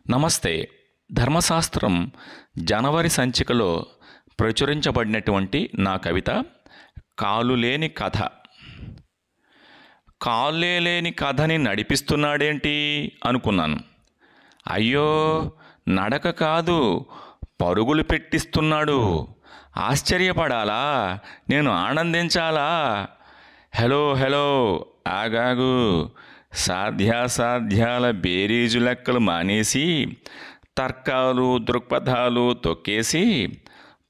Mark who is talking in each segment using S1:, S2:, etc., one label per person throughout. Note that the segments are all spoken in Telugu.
S1: నమస్తే. ధర్మశాస్త్రం జనవరి సంచికలో ప్రచురించబడినటువంటి నా కవిత కాలులేని కథ. కాళ్ళే లేని కథని నడిపిస్తున్నాడేంటి అనుకున్నాను. అయ్యో, నడక కాదు, పరుగులు పెట్టిస్తున్నాడు. ఆశ్చర్యపడాలా? నేను ఆనందించాలా? హలో హలో, ఆగాగు. సాధ్యాసాధ్యాల బేరీజు లెక్కలు మానేసి తర్కాలు దృక్పథాలు తొక్కేసి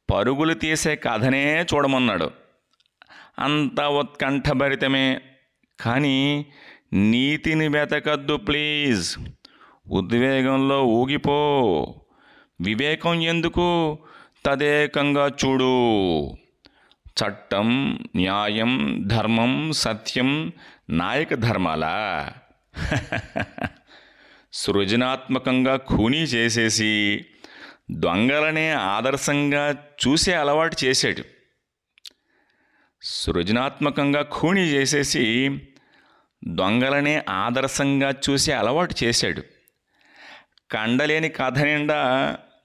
S1: పరుగులు తీసే కథనే చూడమన్నాడు. అంత ఉత్కంఠభరితమే, కానీ నీతిని వెతకద్దు ప్లీజ్. ఉద్వేగంలో ఊగిపో. వివేకం ఎందుకు? తదేకంగా చూడు. చట్టం, న్యాయం, ధర్మం, సత్యం నాయక ధర్మాలా? సృజనాత్మకంగా ఖూనీ చేసేసి దొంగలనే ఆదర్శంగా చూసే అలవాటు చేశాడు. సృజనాత్మకంగా ఖూనీ చేసేసి దొంగలనే ఆదర్శంగా చూసే అలవాటు చేశాడు. కండలేని కథ నిండా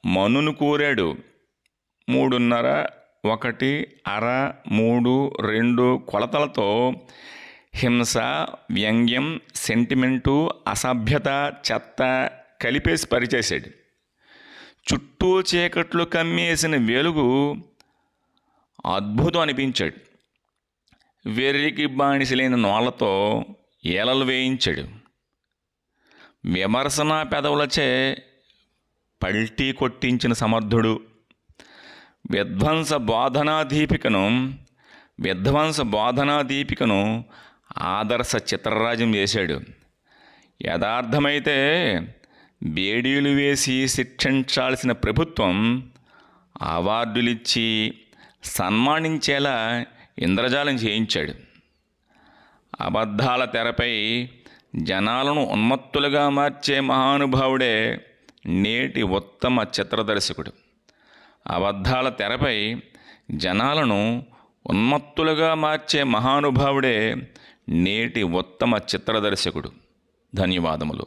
S1: మన్నును కూరాడు. 3:30, 1, అర, 3, 2 కొలతలతో హింస, వ్యంగ్యం, సెంటిమెంటు, అసభ్యత, చెత్త కలిపేసి పరిచేశాడు. చుట్టూ చీకట్లు కమ్మేసిన వెలుగు అద్భుతం అనిపించాడు. వెర్రికి బానిసలైన నోళ్లతో ఏలలు వేయించాడు. విమర్శనా పెదవులచే పల్టీ కొట్టించిన సమర్థుడు. విధ్వంస బోధనా దీపికను ఆదర్శ చిత్రరాజ్యం చేశాడు. యథార్థమైతే బేడీలు వేసి శిక్షించాల్సిన ప్రభుత్వం అవార్డులిచ్చి సన్మానించేలా ఇంద్రజాలం చేయించాడు. అబద్ధాల తెరపై జనాలను ఉన్మత్తులుగా మార్చే మహానుభావుడే నేటి ఉత్తమ చిత్రదర్శకుడు. అబద్ధాల తెరపై జనాలను ఉన్మత్తులుగా మార్చే మహానుభావుడే నేటి ఉత్తమ చిత్రదర్శకుడు. ధన్యవాదములు.